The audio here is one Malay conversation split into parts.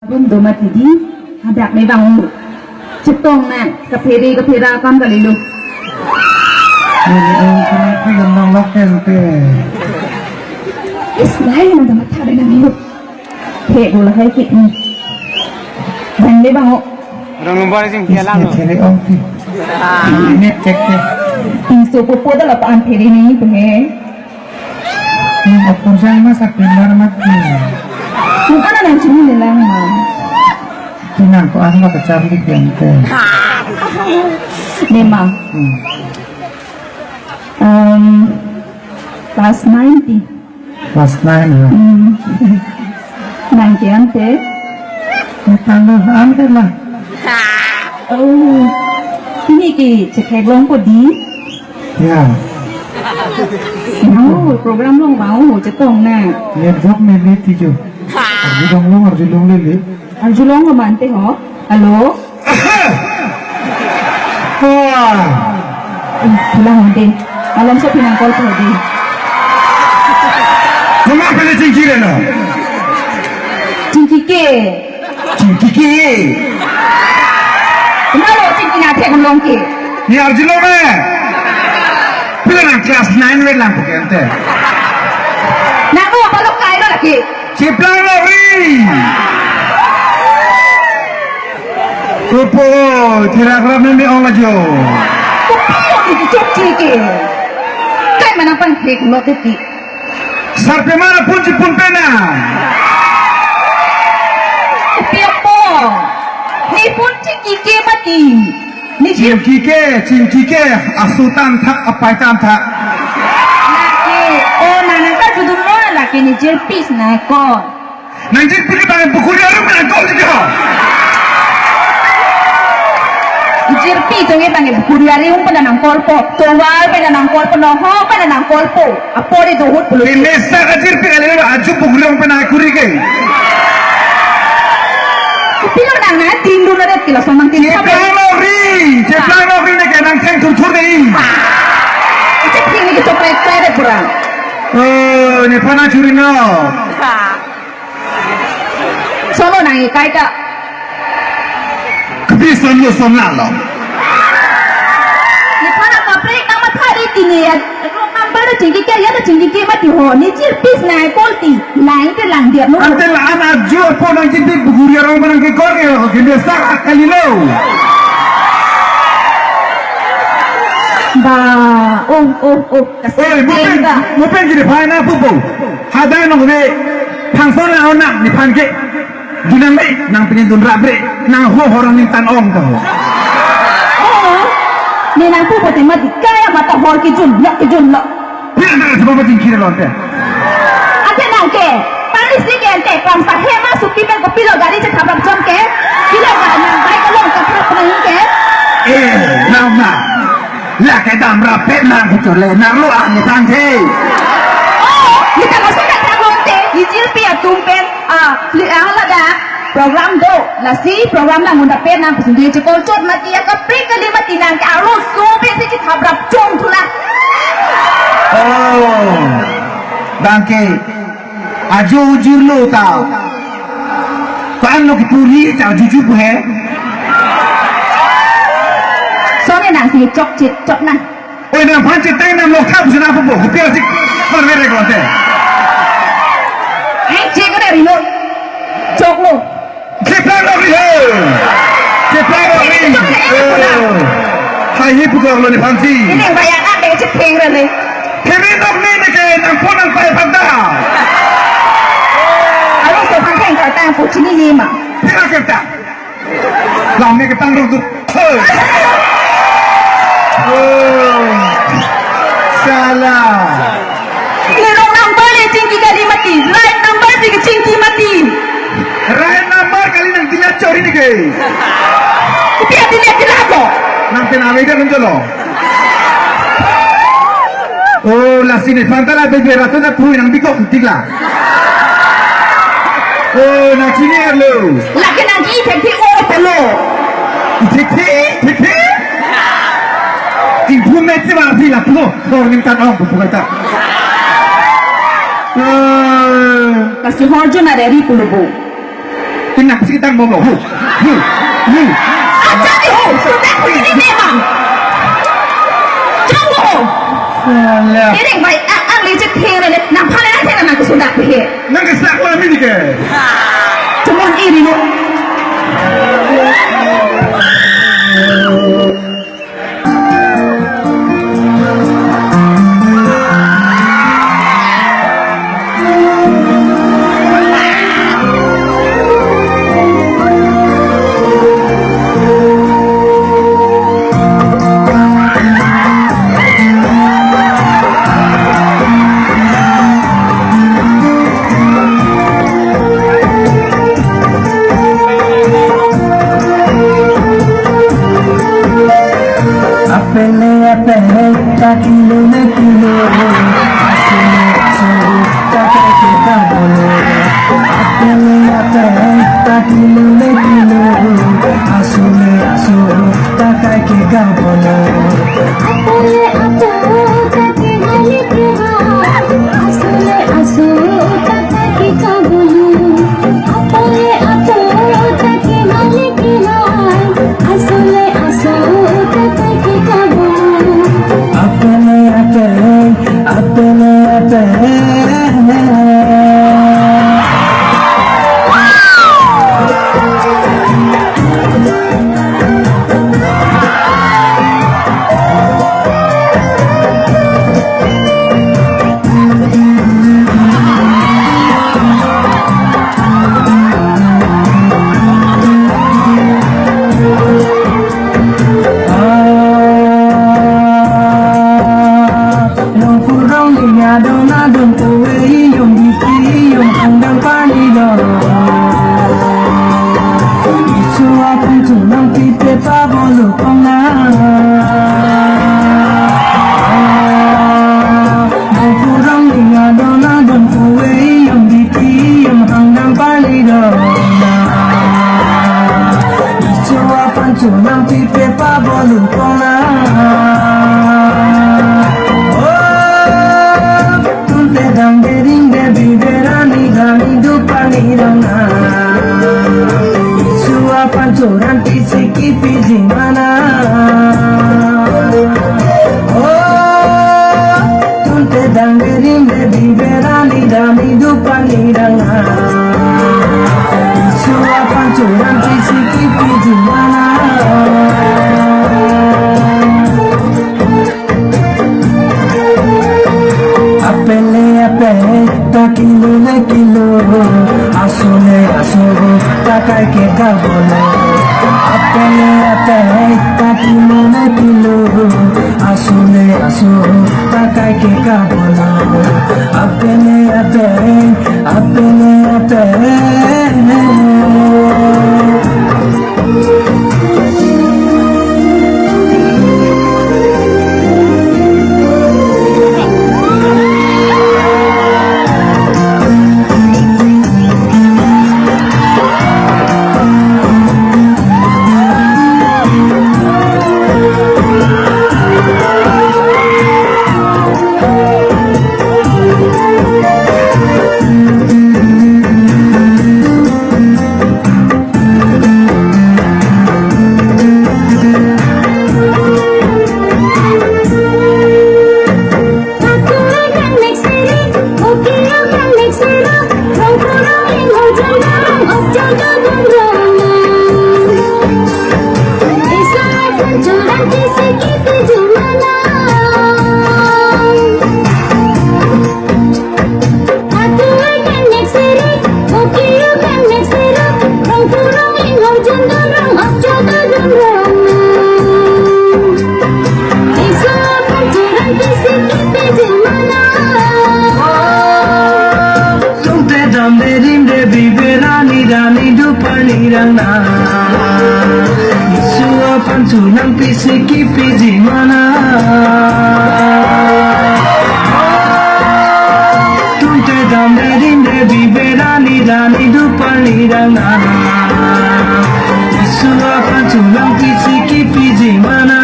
Bun domat tadi ada may bangun cetong na kapira kan kali lu. Ini orang yang nang lokal pe. Islain domat ada nang lu. He gula hai kit ni. Bande bangun. Orang lupa sih dia lang. Cari orang tu. Ini cek cek. Insu popo dah lapan piri ni pe. Ini apa sama sapinar mati. Bukan ada yang cuma lelang mah. Tinang ko ang makasabit yan te. Memang. Class 90. Last night lah. 90 ante. Tanggal ante lah. Oh. Ini ki cekek long ko di. Ya. Oh, program long mau cetong na. Lihat job meli tijo. Arju long lili. Arjulong ngamante ho. Halo. Wah. Pula hode. Alam sa pinangkol ko hode. Kuma pala cingkira no. Cingkike. Cingkiki. Kenalo cingkina te kulong ke. Ni arju long me. Pila nang class 9 wait lang pukente. Nako balok kai lo laki. Ciplang lo ri. Kupo, tirak-tirak ni orang aja. Kupiyo ni cok cike. Kai mana pan ke lo te ti. Sampai mana pun pun pena. Kupiyo po. Ni pun cingkike mati. Ni Cingkike, asutan tak apa tam tak. laki. Oh nana ka judul lo laki ni jerpis na ko. Nanti pilih bang buku dia lu mana kau juga. Jerpi tu ni bang kuriari um pada nang kolpo. Tuwal pada nang kolpo no ho pada nang kolpo. Apo di dohut puluh. Ini sakajir pilih kali lu aju buku dia pernah kuri ke. Pila nang na tindu na ret kila somang tindu. Ceplang lo ri ni kan nang teng tur ni. Cek ni kita play kurang. Oh, ni pernah curi no. Solo nang ikai tak. Kebiasaan lu sonal lo. Ni pana kapre nama thari tini ya. Number cingki ke ya cingki ke mati ho. Ni jerpis na kolti. Lain ke lang dia no. Ante lah anak jual pun nanti buku dia orang mana ke kau ke. Kebiasaan kali lo. Ba, oh. Oi, mupen gini pakai na pupu. Hadai nong ni pangson lah orang ni panke. Dunang ni nang penyentun rabre nang ho orang ni tan ong tahu. Oh, ni nang pu pati mati kaya mata hor ki jun lo. Bila nak sebab macam kira lo ante. Ate nang ke, panis ni ke ante pam sa hema suki men ko pilo gari cek habrak jam ke. Pilo gari nang baik ko long kaprak nang ke. Nama. Lah ke dam rapet nang kucur le nang lu ang ni tangke. Oh, kita masuk ke tangon te. Hijil pi atumpen ala da program do lasi program nang unda pe nang kusundi cekol cot mati ya kapri kali mati nang ke arus so pe si cek habrak jom tula. Oh. Tangke. Aju ujur lu tau. Kan lo kipuri cak jujur bu he. Soalnya nang si cok nang. Oh, nang pancit teng nang lokal bukan apa bu. Kupiah sih. Mana mereka lo ante. Cek ko dari lo. Cok lo. Ceplang lo ri. Hai hipu kau lo ni panci. Ini yang bayangan deh cek peng le. Kiri dok ni ke nang pun nang pai pada. Arus so pang peng kata pu sini ni mah. Tidak kerja. Lama kita tanggung tu. Oh, salah. Ni rong number ni cingki kali mati. Right number si cingki mati. Right number kali nang dilihat cori ni ke. Tapi hati ni hati lagu. Nang penawe dia menjolo. Oh, la sini pantala bebe ratu na puhi nang biko kutigla. Oh, nang sini lo. Lagi nang itek di oro polo. Tiki. Ibu mesti mati lah tu. Kau ni tan ong bukan tak. Kasi horjo na dari pulubo. Kena kita ngomong. Aja ni ho, sudah begini memang. Jangan ho. Salah. Ini baik, ang lecet kira le, nampak le nanti nak aku sudah pergi. Nang kesak lah ni ke? Cuma ini no. Kilo na kilo, asal takay kita bolo. Apel kilo na kilo, asal takay kita bolo. Takay kita bolo. Apel kilo na kilo, asal takay kita bolo. Sunang pisiki piji mana Tunte damde dinde biberani dani dupani dana Isua panculang pisiki piji mana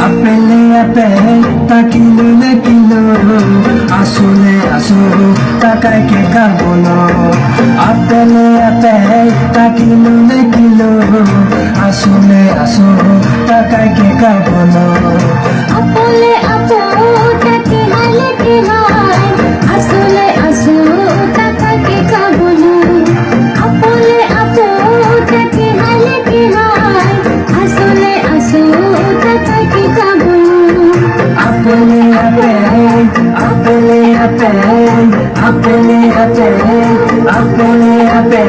Apele ta kilo na kilo আসলে আসো টাকায় কে কা বলো আপলে আপো তাকে হালে কে হায় আসলে আসো টাকা কে কাবুলু আপলে আপো তাকে হালে কে হায় আসলে আসো টাকা কে কাবুলু আপনে আপে আপনে আপে আপনে আপে আপনে আপে